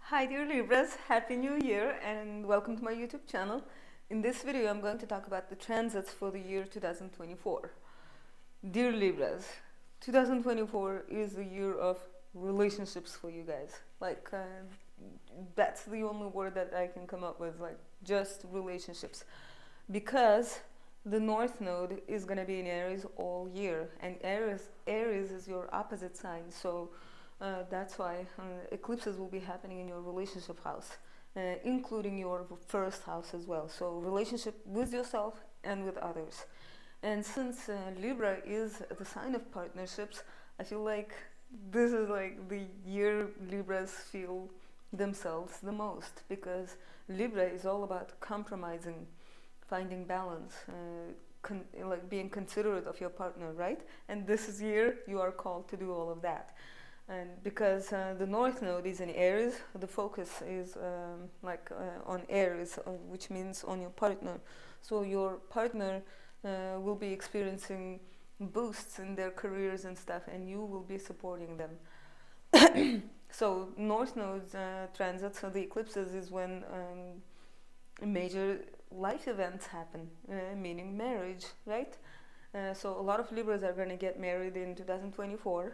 Hi dear Libras, Happy New Year and welcome to my YouTube channel. In this video I'm going to talk about the transits for the year 2024. Dear Libras, 2024 is the year of relationships for you guys. That's the only word that I can come up with, like just relationships. Because the North Node is going to be in Aries all year, and Aries is your opposite sign, so that's why eclipses will be happening in your relationship house, including your first house as well. So relationship with yourself and with others. And since Libra is the sign of partnerships, I feel like this is like the year Libras feel themselves the most, because Libra is all about compromising, finding balance, like being considerate of your partner, right? And this year you are called to do all of that. And because the North Node is in Aries, the focus is on Aries, which means on your partner. So your partner will be experiencing boosts in their careers and stuff, and you will be supporting them. So North Node's transits, so the eclipses, is when major life events happen, meaning marriage, right? So a lot of Libras are going to get married in 2024.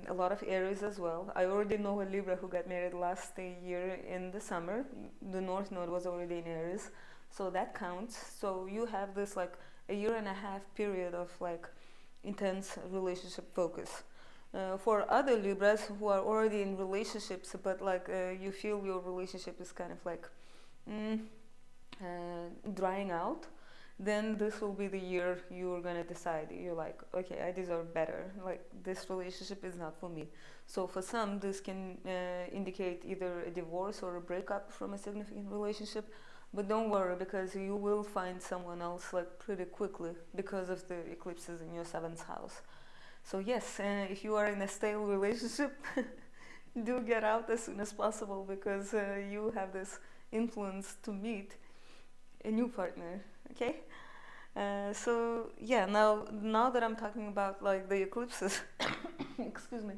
A lot of Aries as well. I already know a Libra who got married last year in the summer. The North Node was already in Aries, so that counts. So you have this like a year and a half period of like intense relationship focus. For other Libras who are already in relationships, but you feel your relationship is kind of like mm, drying out, then this will be the year you're gonna decide. You're like, okay, I deserve better. Like, this relationship is not for me. So for some, this can indicate either a divorce or a breakup from a significant relationship. But don't worry, because you will find someone else like pretty quickly because of the eclipses in your seventh house. So yes, if you are in a stale relationship, do get out as soon as possible, because you have this influence to meet a new partner. Okay. So yeah, now that I'm talking about like the eclipses, excuse me,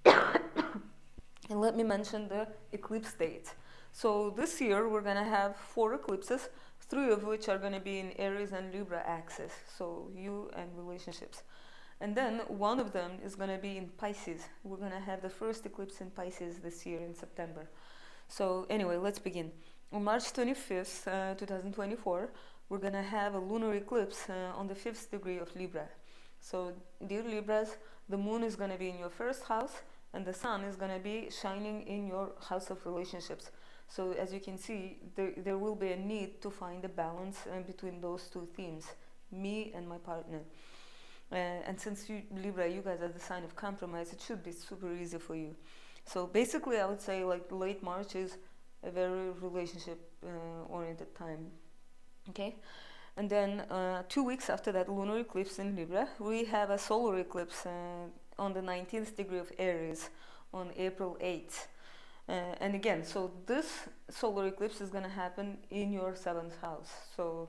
and let me mention the eclipse dates. So this year we're gonna have 4 eclipses, 3 of which are gonna be in Aries and Libra axis. So you and relationships. And then one of them is gonna be in Pisces. We're gonna have the first eclipse in Pisces this year in September. So anyway, let's begin. On March 25th, 2024, we're gonna have a lunar eclipse on the 5th degree of Libra. So, dear Libras, the moon is gonna be in your first house, and the sun is gonna be shining in your house of relationships. So, as you can see, there will be a need to find a balance between those two themes, me and my partner. And since you, Libra, you guys are the sign of compromise, it should be super easy for you. So basically, I would say like late March is a very relationship oriented time. Okay, and then 2 weeks after that lunar eclipse in Libra, we have a solar eclipse on the 19th degree of Aries on April 8th. And again, so this solar eclipse is going to happen in your seventh house. So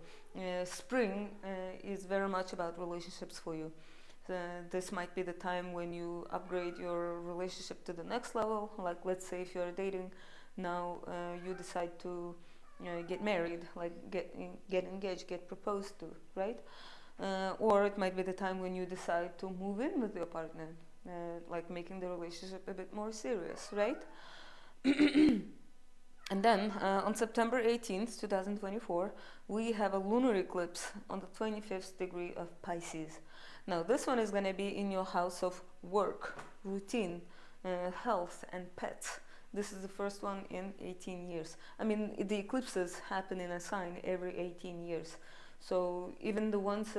spring is very much about relationships for you. This might be the time when you upgrade your relationship to the next level. Like, let's say if you're dating now, you decide to get married, like get engaged, get proposed to, right? Or it might be the time when you decide to move in with your partner, like making the relationship a bit more serious, right? And then on September 18th, 2024, we have a lunar eclipse on the 25th degree of Pisces. Now, this one is going to be in your house of work, routine, health, and pets. This is the first one in 18 years. I mean, the eclipses happen in a sign every 18 years. So even the ones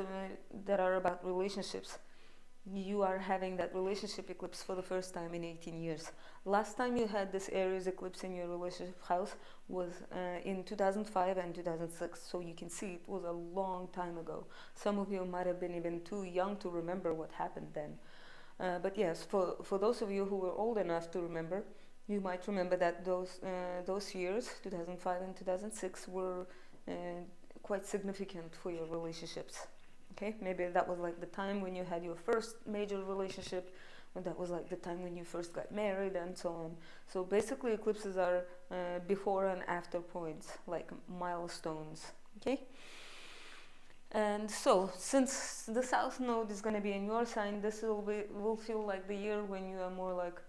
that are about relationships, you are having that relationship eclipse for the first time in 18 years. Last time you had this Aries eclipse in your relationship house was in 2005 and 2006, so you can see it was a long time ago. Some of you might have been even too young to remember what happened then. But yes, for those of you who were old enough to remember, you might remember that those years, 2005 and 2006, were quite significant for your relationships. Okay, maybe that was like the time when you had your first major relationship, that was like the time when you first got married and so on. So basically eclipses are before and after points, like milestones. Okay. And so, since the South Node is going to be in your sign, this will feel like the year when you are more like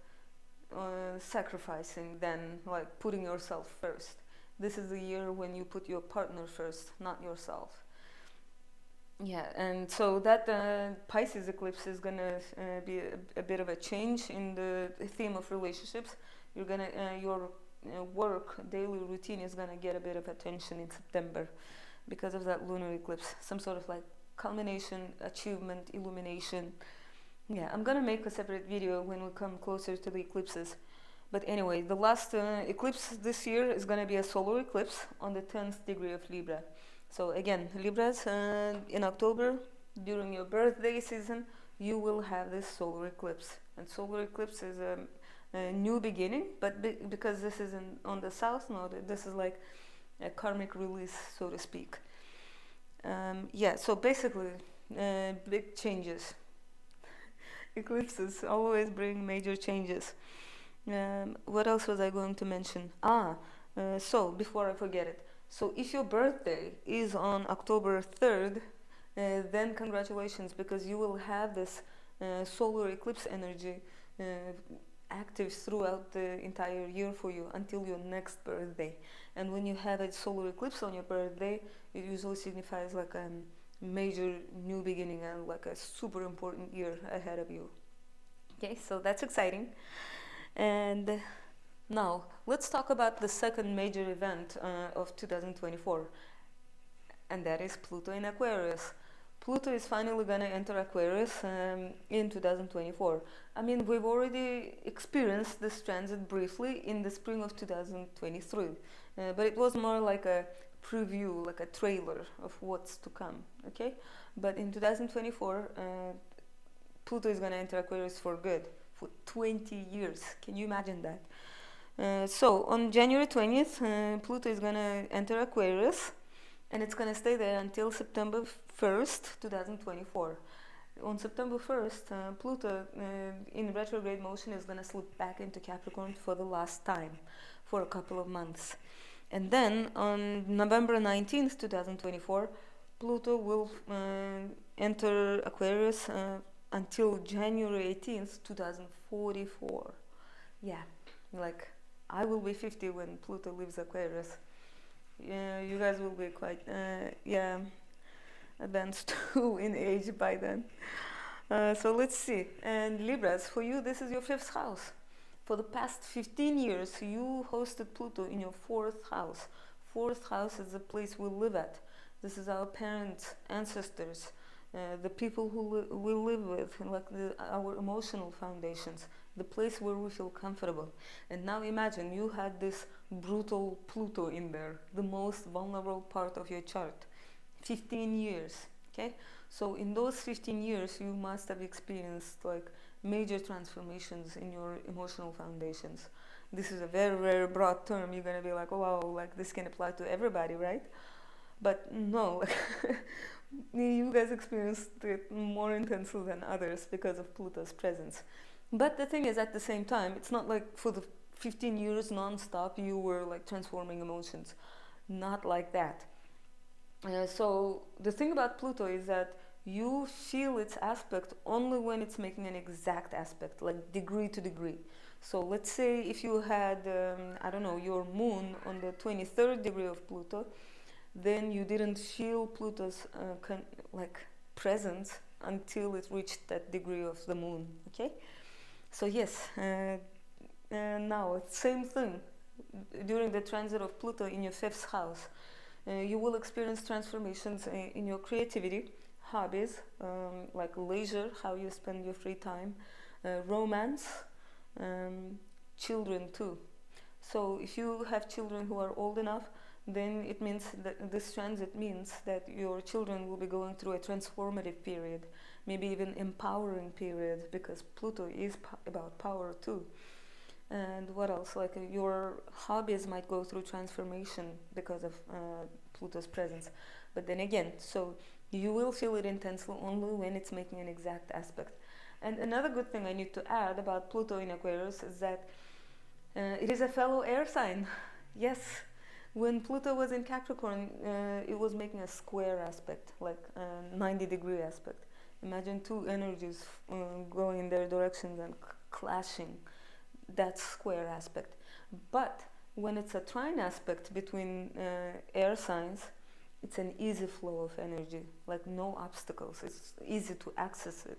sacrificing than like putting yourself first. This is the year when you put your partner first, not yourself. Yeah, and so that Pisces eclipse is gonna be a bit of a change in the theme of relationships. You're gonna your work daily routine is gonna get a bit of attention in September because of that lunar eclipse. Some sort of like culmination, achievement, illumination. Yeah, I'm gonna make a separate video when we come closer to the eclipses. But anyway, the last eclipse this year is gonna be a solar eclipse on the 10th degree of Libra. So again, Libras, in October, during your birthday season, you will have this solar eclipse. And solar eclipse is a new beginning, but because this is on the South Node, this is like a karmic release, so to speak. Yeah, so basically, big changes. Eclipses always bring major changes. What else was I going to mention? So before I forget it, so if your birthday is on October 3rd, then congratulations, because you will have this solar eclipse energy active throughout the entire year for you until your next birthday. And when you have a solar eclipse on your birthday, it usually signifies like a major new beginning and like a super important year ahead of you. Okay, so that's exciting. And now let's talk about the second major event of 2024, and that is Pluto in Aquarius. Pluto is finally going to enter Aquarius in 2024. I mean, we've already experienced this transit briefly in the spring of 2023, but it was more like a preview, like a trailer of what's to come, okay? But in 2024, Pluto is going to enter Aquarius for good, for 20 years. Can you imagine that? So on January 20th, Pluto is going to enter Aquarius, and it's going to stay there until September 1st, 2024. On September 1st, Pluto in retrograde motion is going to slip back into Capricorn for the last time for a couple of months. And then on November 19th, 2024, Pluto will enter Aquarius until January 18th, 2044. Yeah, like I will be 50 when Pluto leaves Aquarius. Yeah, you guys will be quite advanced too in age by then. So let's see. And Libras, for you, this is your 5th house. For the past 15 years, you hosted Pluto in your 4th house. 4th house is the place we live at. This is our parents, ancestors, the people who we live with, like our emotional foundations, the place where we feel comfortable. And now imagine you had this brutal Pluto in there, the most vulnerable part of your chart. 15 years, okay? So in those 15 years, you must have experienced like major transformations in your emotional foundations. This is a very, very broad term. You're gonna be like, oh wow, like this can apply to everybody, right? But no, you guys experienced it more intensely than others because of Pluto's presence. But the thing is, at the same time, it's not like for the 15 years non-stop you were like transforming emotions. Not like that. So the thing about Pluto is that you feel its aspect only when it's making an exact aspect, like degree to degree. So let's say if you had, I don't know, your moon on the 23rd degree of Pluto, then you didn't feel Pluto's presence until it reached that degree of the moon, okay? So yes, now same thing. During the transit of Pluto in your 5th house, you will experience transformations in your creativity, hobbies, like leisure, how you spend your free time, romance, children too. So if you have children who are old enough, then it means that this transit means that your children will be going through a transformative period, maybe even empowering period, because Pluto is about power too. And what else? Like your hobbies might go through transformation because of Pluto's presence. But then again, so you will feel it intensely only when it's making an exact aspect. And another good thing I need to add about Pluto in Aquarius is that it is a fellow air sign. Yes, when Pluto was in Capricorn, it was making a square aspect, like a 90-degree aspect. Imagine two energies going in their directions and clashing. That's square aspect. But when it's a trine aspect between air signs, it's an easy flow of energy, like no obstacles. It's easy to access it.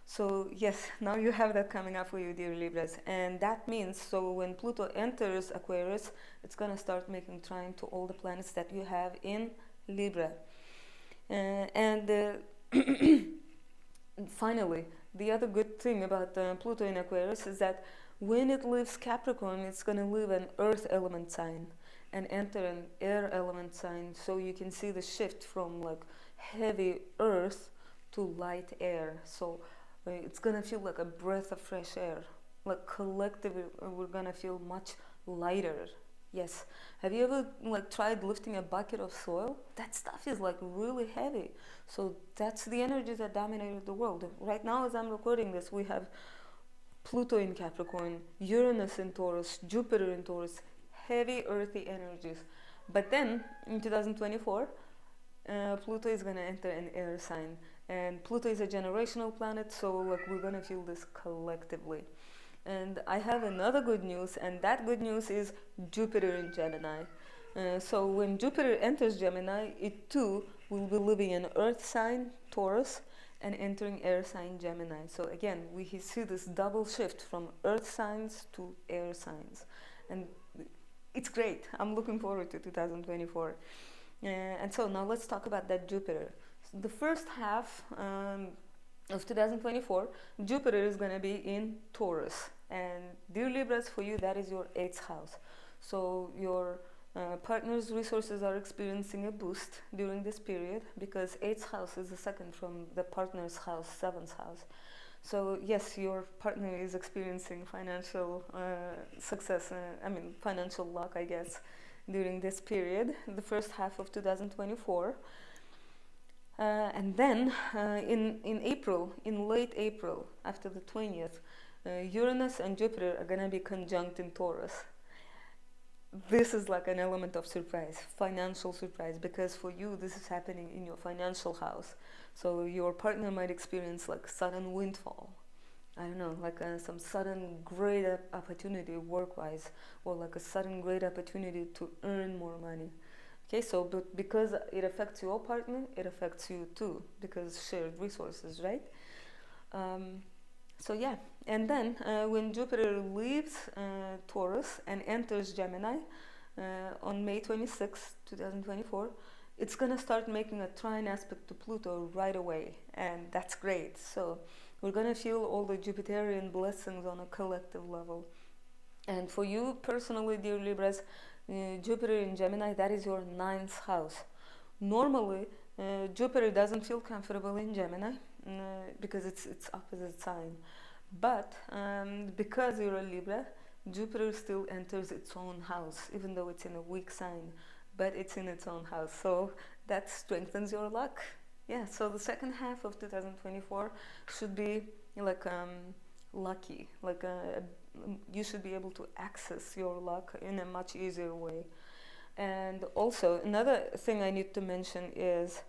So yes, now you have that coming up for you, dear Libras, and that means so when Pluto enters Aquarius, it's gonna start making trine to all the planets that you have in Libra. And finally, the other good thing about Pluto in Aquarius is that when it leaves Capricorn, it's gonna leave an Earth element sign and enter an air element sign. So you can see the shift from like heavy Earth to light air. So it's gonna feel like a breath of fresh air. Like collectively, we're gonna feel much lighter. Yes. Have you ever like tried lifting a bucket of soil? That stuff is like really heavy. So that's the energy that dominated the world. Right now, as I'm recording this, we have Pluto in Capricorn, Uranus in Taurus, Jupiter in Taurus, heavy earthy energies. But then in 2024, Pluto is gonna enter an air sign, and Pluto is a generational planet, so like we're gonna feel this collectively. And I have another good news, and that good news is Jupiter in Gemini. So when Jupiter enters Gemini, it too will be living in Earth sign, Taurus, and entering air sign, Gemini. So again, we see this double shift from Earth signs to air signs. And it's great. I'm looking forward to 2024. And so now let's talk about that Jupiter. So the first half of 2024, Jupiter is going to be in Taurus. And dear Libras, for you, that is your 8th house. So your partner's resources are experiencing a boost during this period because 8th house is the second from the partner's house, 7th house. So yes, your partner is experiencing financial success, financial luck, I guess, during this period, the first half of 2024. And then in April, in late April, after the 20th, Uranus and Jupiter are going to be conjunct in Taurus. This is like an element of surprise, financial surprise, because for you this is happening in your financial house. So your partner might experience like sudden windfall. I don't know, like some sudden great opportunity work-wise, or like a sudden great opportunity to earn more money. Okay, so but because it affects your partner, it affects you too, because shared resources, right? So yeah, and then when Jupiter leaves Taurus and enters Gemini on May 26, 2024, it's gonna start making a trine aspect to Pluto right away, and that's great. So we're gonna feel all the Jupiterian blessings on a collective level. And for you personally, dear Libras, Jupiter in Gemini, that is your 9th house. Normally, Jupiter doesn't feel comfortable in Gemini because it's opposite sign. But because you're a Libra, Jupiter still enters its own house, even though it's in a weak sign, but it's in its own house. So that strengthens your luck. Yeah, so the second half of 2024 should be like lucky, like you should be able to access your luck in a much easier way. And also another thing I need to mention is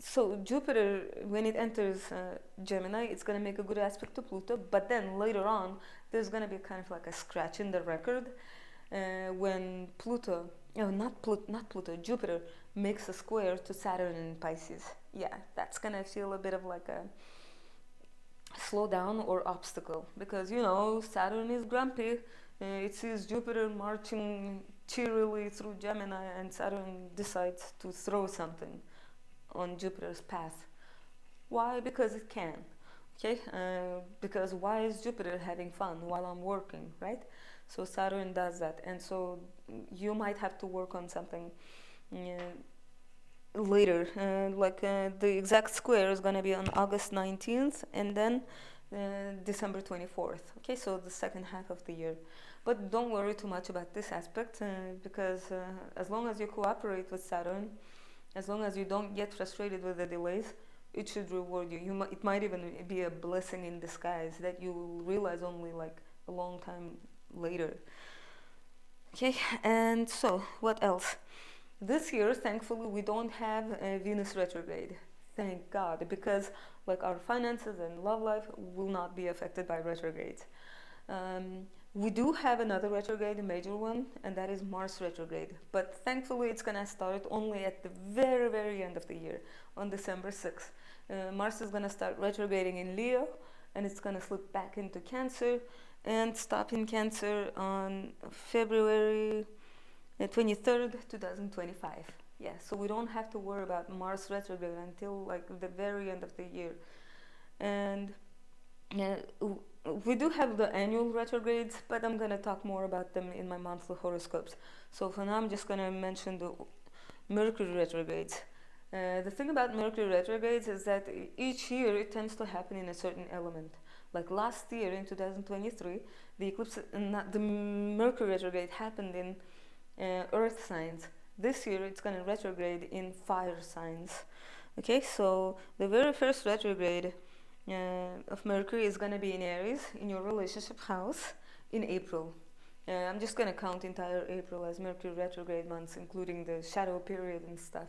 so Jupiter, when it enters Gemini, it's going to make a good aspect to Pluto, but then later on there's going to be kind of like a scratch in the record when Pluto, not Pluto, Jupiter makes a square to Saturn in Pisces. Yeah, that's going to feel a bit of like a slowdown or obstacle, because Saturn is grumpy. It sees Jupiter marching cheerily through Gemini, and Saturn decides to throw something on Jupiter's path. Why? Because it can. Okay, because why is Jupiter having fun while I'm working, right? So Saturn does that, and so you might have to work on something later. The exact square is going to be on August 19th and then December 24th. Okay, so the second half of the year. But don't worry too much about this aspect because as long as you cooperate with Saturn, as long as you don't get frustrated with the delays, it should reward you. It might even be a blessing in disguise that you will realize only like a long time later. Okay, and so what else? This year, thankfully, we don't have a Venus retrograde. Thank God, because like our finances and love life will not be affected by retrogrades. We do have another retrograde, a major one, and that is Mars retrograde. But thankfully, it's gonna start only at the very, very end of the year, on December 6th. Mars is gonna start retrograding in Leo, and it's gonna slip back into Cancer and stop in Cancer on February 23rd, 2025. Yeah, so we don't have to worry about Mars retrograde until like the very end of the year. And uh, we do have the annual retrogrades, but I'm gonna talk more about them in my monthly horoscopes. So for now, I'm just gonna mention the Mercury retrogrades. The thing about Mercury retrogrades is that each year it tends to happen in a certain element. Like last year in 2023, the eclipse, the Mercury retrograde happened in earth signs. This year it's going to retrograde in fire signs. Okay, so the very first retrograde of Mercury is going to be in Aries, in your relationship house, in April. I'm just going to count entire April as Mercury retrograde months, including the shadow period and stuff.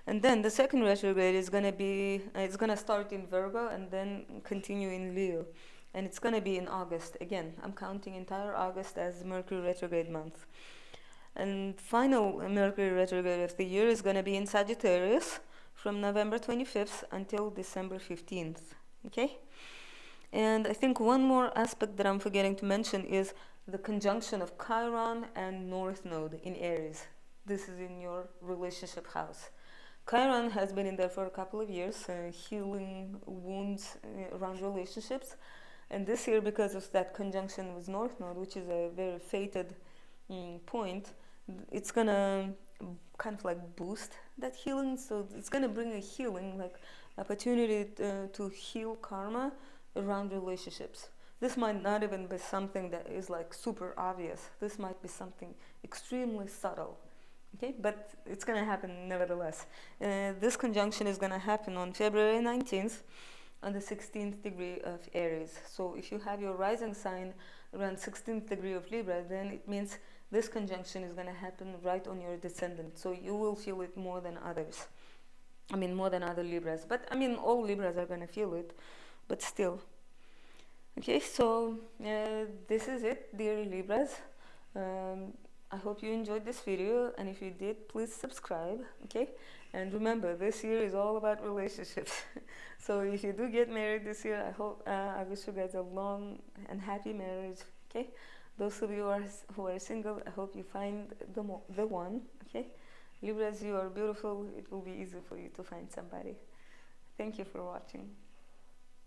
And then the second retrograde is going to be, it's going to start in Virgo and then continue in Leo. And it's going to be in August. Again, I'm counting entire August as Mercury retrograde month. And final Mercury retrograde of the year is going to be in Sagittarius from November 25th until December 15th. Okay? And I think one more aspect that I'm forgetting to mention is the conjunction of Chiron and North Node in Aries. This is in your relationship house. Chiron has been in there for a couple of years, healing wounds around relationships. And this year, because of that conjunction with North Node, which is a very fated point, it's gonna kind of like boost that healing. So it's gonna bring a healing, like opportunity to heal karma around relationships. This might not even be something that is like super obvious. This might be something extremely subtle. Okay, but it's gonna happen nevertheless. This conjunction is gonna happen on February 19th on the 16th degree of Aries. So if you have your rising sign around 16th degree of Libra, then it means this conjunction is gonna happen right on your descendant. So you will feel it more than others. I mean, more than other Libras. But I mean, all Libras are gonna feel it, but still. Okay, so this is it, dear Libras. I hope you enjoyed this video, and if you did, please subscribe, okay? And remember, this year is all about relationships. So if you do get married this year, I wish you guys a long and happy marriage, okay? Those of you who are single, I hope you find the one, okay? Libras, you are beautiful. It will be easy for you to find somebody. Thank you for watching.